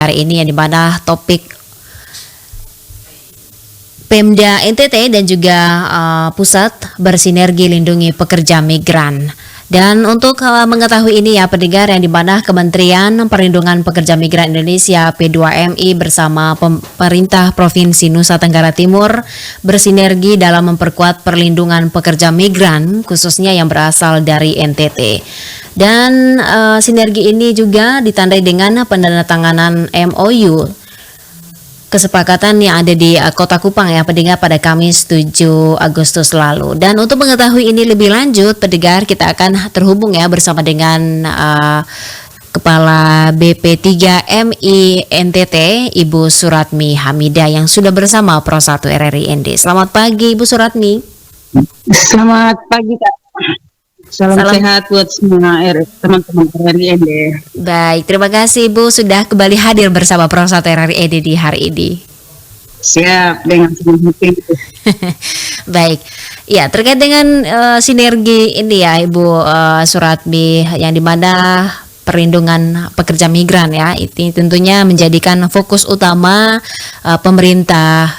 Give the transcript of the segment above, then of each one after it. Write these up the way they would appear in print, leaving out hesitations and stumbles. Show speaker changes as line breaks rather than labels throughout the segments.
hari ini, yang dimana topik Pemda NTT dan juga Pusat bersinergi lindungi pekerja migran. Dan untuk mengetahui ini ya pendengar, yang dimana Kementerian Perlindungan Pekerja Migran Indonesia P2MI bersama pemerintah Provinsi Nusa Tenggara Timur bersinergi dalam memperkuat perlindungan pekerja migran khususnya yang berasal dari NTT. Dan sinergi ini juga ditandai dengan penandatanganan MOU kesepakatan yang ada di Kota Kupang ya pendengar pada Kamis 7 Agustus lalu. Dan untuk mengetahui ini lebih lanjut pendengar, kita akan terhubung ya bersama dengan Kepala BP3MI NTT Ibu Suratmi Hamidah yang sudah bersama Pro 1 RRI ND. Selamat pagi Ibu Suratmi.
Selamat pagi Kak. Salam sehat buat semua teman-teman RRI ND.
Baik, terima kasih Ibu sudah kembali hadir bersama Pro 1 RRI ND di hari ini.
Siap, dengan senang hati.
Baik, ya terkait dengan sinergi ini ya Ibu Suratmi, yang dimana perlindungan pekerja migran ya, ini tentunya menjadikan fokus utama pemerintah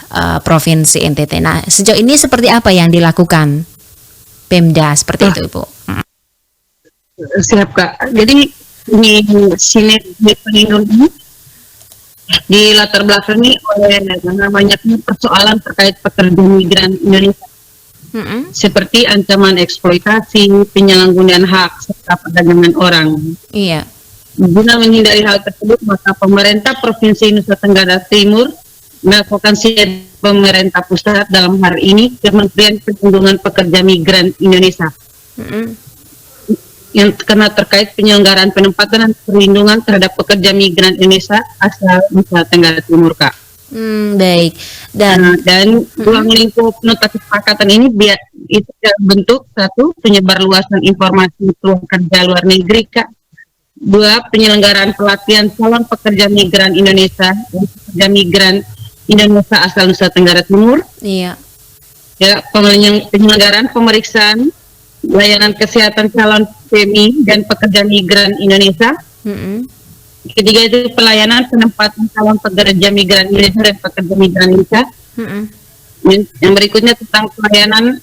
Provinsi NTT. Nah, sejauh ini seperti apa yang dilakukan Pemda seperti itu Ibu?
Siap Kak. Jadi ini sinergi pelindung ini dilatar belakangi oleh banyaknya persoalan terkait pekerja migran Indonesia, seperti ancaman eksploitasi, penyalahgunaan hak serta perdagangan orang.
Iya.
Guna menghindari hal tersebut, maka pemerintah Provinsi Nusa Tenggara Timur melakukan sinergi pemerintah pusat, dalam hal ini Kementerian Perlindungan Pekerja Migran Indonesia, yang kena terkait penyelenggaraan penempatan dan perlindungan terhadap pekerja migran Indonesia asal Nusa Tenggara Timur Kak.
Baik. Dan ruang lingkup nota kesepakatan ini itu bentuk satu, penyebarluasan informasi peluang kerja luar negeri Kak. Dua, penyelenggaraan pelatihan calon pekerja migran Indonesia dan pekerja migran Indonesia asal Nusa Tenggara Timur. Iya.
Ya, penyelenggaraan pemeriksaan layanan kesehatan calon PMI dan pekerja migran Indonesia. Ketiga itu pelayanan penempatan calon pekerja migran Indonesia dan pekerja migran Indonesia. Yang berikutnya tentang pelayanan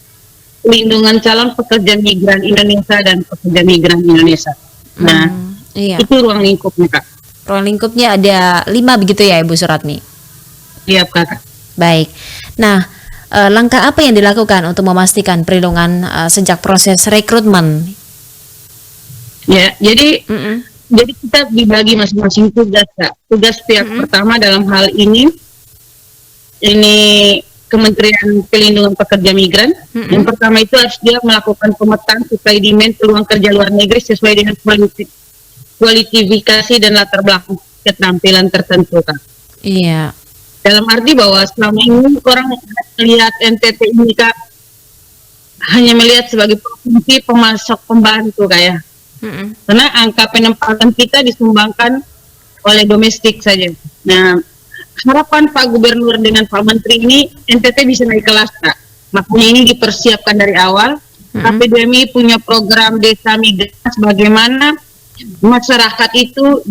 pelindungan calon pekerja migran Indonesia dan pekerja migran Indonesia. Nah, itu ruang lingkupnya Kak.
Ruang lingkupnya ada 5 begitu ya Ibu Suratmi?
Iya Kak.
Baik. Nah, langkah apa yang dilakukan untuk memastikan perlindungan sejak proses rekrutmen?
Ya, jadi kita dibagi masing-masing tugas Kak. Tugas pihak pertama dalam hal ini Kementerian Perlindungan Pekerja Migran. Yang pertama itu harus dia melakukan pemetaan supply demand peluang kerja luar negeri sesuai dengan kualifikasi dan latar belakang keterampilan tertentu Kak.
Iya.
Dalam arti bahwa selama ini orang melihat NTT ini Kak hanya melihat sebagai provinsi pemasok pembantu kayak. Karena angka penempatan kita disumbangkan oleh domestik saja. Nah, harapan Pak Gubernur dengan Pak Menteri ini NTT bisa naik kelas Kak. Makanya ini dipersiapkan dari awal. KPDMI punya program desa migrasi, bagaimana masyarakat itu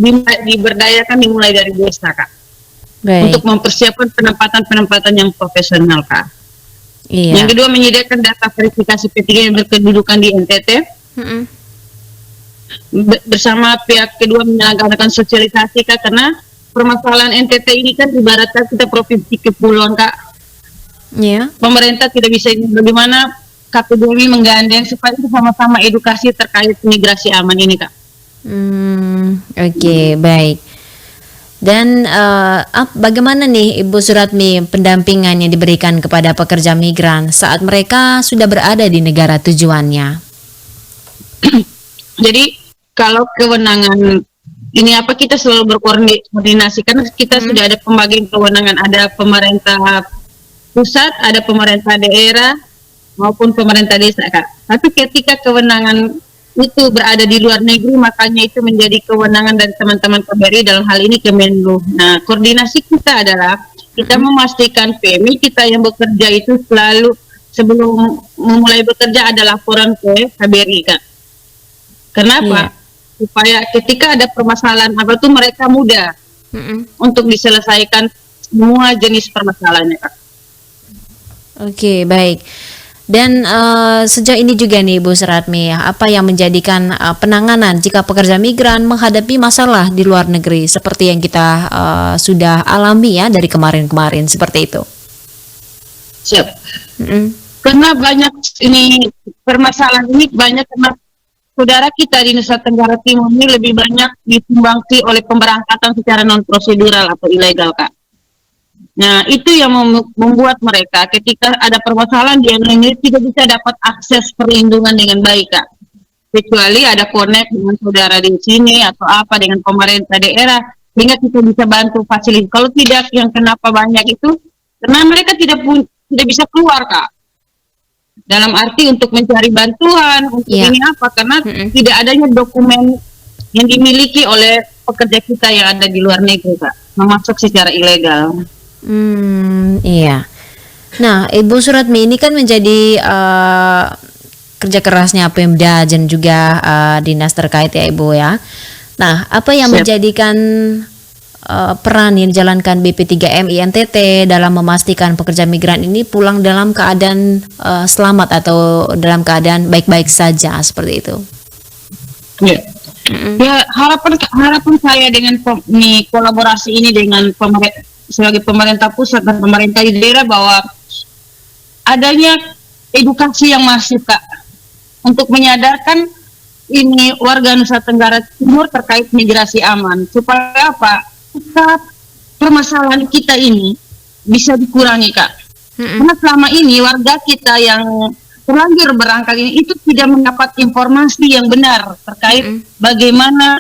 diberdayakan dimulai dari desa Kak. Baik. Untuk mempersiapkan penempatan yang profesional Kak. Iya. Yang kedua, menyediakan data verifikasi P3 yang berkedudukan di NTT. Bersama pihak kedua menyelenggarakan sosialisasi Kak, karena permasalahan NTT ini kan ibaratnya kita provinsi kepulauan Kak. Iya. Pemerintah tidak bisa, bagaimana KPDMI menggandeng supaya sama-sama edukasi terkait migrasi aman ini Kak.
Oke, baik. Dan bagaimana nih Ibu Suratmi pendampingan yang diberikan kepada pekerja migran saat mereka sudah berada di negara tujuannya?
Jadi kalau kewenangan ini kita selalu berkoordinasi karena kita sudah ada pembagian kewenangan, ada pemerintah pusat, ada pemerintah daerah maupun pemerintah desa Kak. Tapi ketika kewenangan itu berada di luar negeri, makanya itu menjadi kewenangan dari teman-teman KBRI, dalam hal ini Kemenlu. Nah, koordinasi kita adalah kita memastikan PMI kita yang bekerja itu selalu sebelum memulai bekerja ada laporan ke KBRI Kak. Kenapa? Supaya ketika ada permasalahan apa tuh mereka mudah untuk diselesaikan semua jenis permasalahannya, Kak.
Oke, baik. Dan sejauh ini juga nih Bu Suratmi, apa yang menjadikan penanganan jika pekerja migran menghadapi masalah di luar negeri seperti yang kita sudah alami ya dari kemarin-kemarin seperti itu?
Siap. Karena banyak ini permasalahan ini banyak karena saudara kita di Nusa Tenggara Timur ini lebih banyak disumbangsi oleh pemberangkatan secara non prosedural atau ilegal, Kak. Nah, itu yang membuat mereka ketika ada permasalahan di ini tidak bisa dapat akses perlindungan dengan baik, Kak. Kecuali ada connect dengan saudara di sini atau apa dengan pemerintah daerah sehingga kita bisa bantu fasilitas. Kalau tidak, yang kenapa banyak itu karena mereka tidak bisa keluar, Kak. Dalam arti untuk mencari bantuan untuk ini apa? Karena tidak adanya dokumen yang dimiliki oleh pekerja kita yang ada di luar negeri, Kak, memasuk secara ilegal.
Iya. Nah, Ibu Suratmi ini kan menjadi kerja kerasnya Pemda dan juga dinas terkait ya Ibu ya. Nah, apa yang menjadikan peran yang dijalankan BP3MI NTT dalam memastikan pekerja migran ini pulang dalam keadaan selamat atau dalam keadaan baik-baik saja seperti itu?
Ya, harapan saya dengan kolaborasi ini dengan sebagai pemerintah pusat dan pemerintah di daerah bahwa adanya edukasi yang masif, Kak, untuk menyadarkan ini warga Nusa Tenggara Timur terkait migrasi aman supaya apa? Permasalahan kita ini bisa dikurangi, Kak. Karena selama ini warga kita yang terlanjur berangkat ini itu tidak mendapat informasi yang benar terkait bagaimana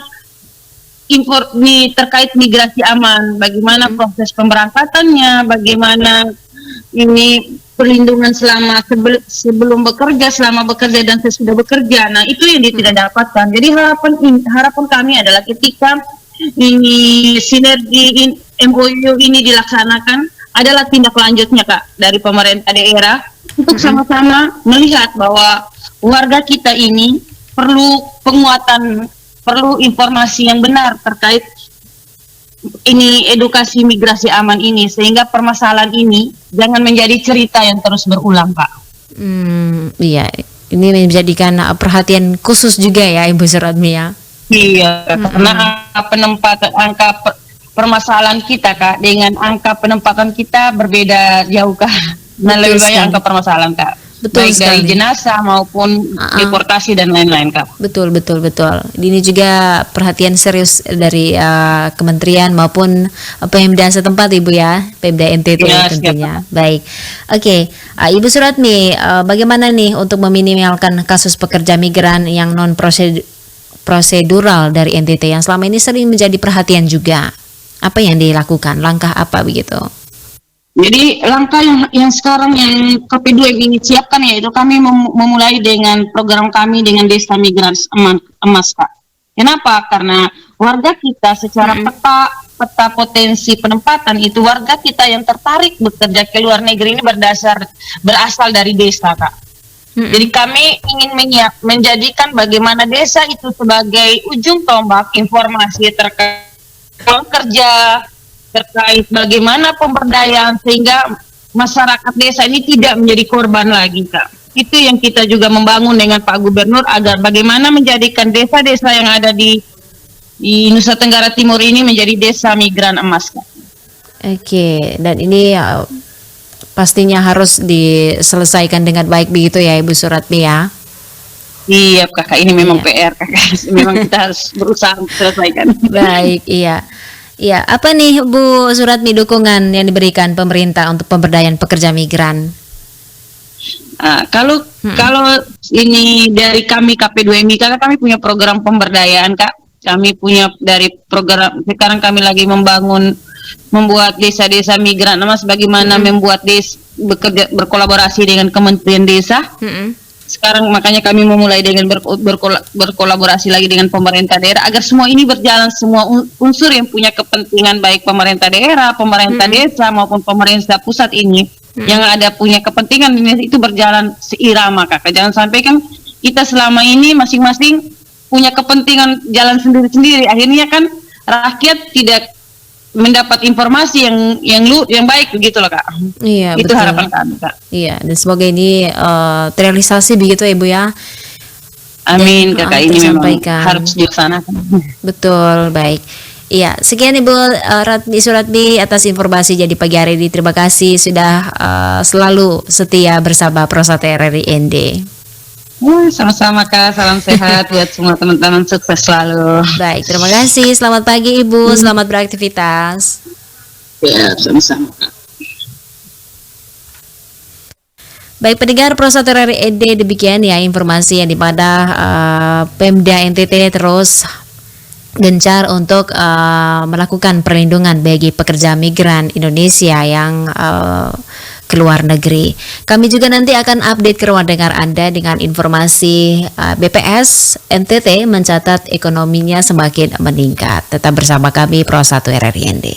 terkait migrasi aman, bagaimana proses pemberangkatannya, bagaimana ini perlindungan selama sebelum bekerja, selama bekerja dan sesudah bekerja. Nah, itu yang dia tidak dapatkan. Jadi harapan kami adalah ketika ini sinergi MOU ini dilaksanakan adalah tindak lanjutnya, Kak, dari pemerintah daerah untuk sama-sama melihat bahwa warga kita ini perlu penguatan, perlu informasi yang benar terkait ini edukasi migrasi aman ini sehingga permasalahan ini jangan menjadi cerita yang terus berulang, Pak.
Iya, ini menjadikan perhatian khusus juga ya Ibu Suratmi ya.
Iya, karena angka permasalahan kita, Kak, dengan angka penempatan kita berbeda jauh, Kak. Nah, lebih banyak angka permasalahan, Kak.
Betul
baik
sekali.
Dari jenazah maupun deportasi dan lain-lain, Kak.
Betul. Ini juga perhatian serius dari kementerian maupun Pemda setempat Ibu ya, Pemda NTT ya, tentunya. Siap. Baik, oke. Ibu Suratmi, bagaimana nih untuk meminimalkan kasus pekerja migran yang non prosedural dari NTT yang selama ini sering menjadi perhatian juga? Apa yang dilakukan? Langkah apa begitu?
Jadi langkah yang sekarang yang KP2 ini siapkan yaitu kami memulai dengan program kami dengan Desa Migran Emas, Kak. Kenapa? Karena warga kita secara peta potensi penempatan itu warga kita yang tertarik bekerja ke luar negeri ini berasal dari desa, Kak. Jadi kami ingin menjadikan bagaimana desa itu sebagai ujung tombak informasi terkait kerja, terkait bagaimana pemberdayaan sehingga masyarakat desa ini tidak menjadi korban lagi, Kak. Itu yang kita juga membangun dengan Pak Gubernur agar bagaimana menjadikan desa-desa yang ada di Nusa Tenggara Timur ini menjadi desa migran emas, Kak.
Oke, dan ini pastinya harus diselesaikan dengan baik begitu ya Ibu Suratmi ya.
Iya, Kakak, ini memang PR, Kakak. Memang kita harus berusaha selesaikan.
Baik, iya. Ya, apa nih Bu Suratmi dukungan yang diberikan pemerintah untuk pemberdayaan pekerja migran?
Kalau ini dari kami KP2MI, karena kami punya program pemberdayaan, Kak. Kami punya dari program, sekarang kami lagi membuat desa-desa migran emas, bagaimana membuat berkolaborasi dengan Kementerian Desa. Sekarang makanya kami memulai dengan berkolaborasi lagi dengan pemerintah daerah agar semua ini berjalan, semua unsur yang punya kepentingan baik pemerintah daerah, pemerintah desa maupun pemerintah pusat ini yang ada punya kepentingan ini itu berjalan seirama, Kakak. Jangan sampai kan kita selama ini masing-masing punya kepentingan jalan sendiri-sendiri, akhirnya kan rakyat tidak mendapat informasi yang baik begitu loh Kak.
Iya,
Itu
betul.
harapan kami Kak.
Iya, dan semoga ini terrealisasi begitu ya Ibu ya.
Amin Kakak, ini memang
tersampaikan.
harus dilaksanakan.
Betul, baik. Iya, sekian Ibu Ratmi Suratmi atas informasi jadi pagi hari ini. Terima kasih sudah selalu setia bersama Prosat RRI ND.
Sama-sama Kak, salam sehat buat semua teman-teman, sukses selalu.
Baik, terima kasih. Selamat pagi Ibu, selamat beraktivitas.
Ya, sama-sama Kak.
Baik pendengar Prosat RRI ND, demikian ya informasi yang dimana Pemda NTT terus gencar untuk melakukan perlindungan bagi pekerja migran Indonesia yang keluar negeri. Kami juga nanti akan update ke ruang dengar Anda dengan informasi BPS NTT mencatat ekonominya semakin meningkat. Tetap bersama kami Pro 1 RRI ND.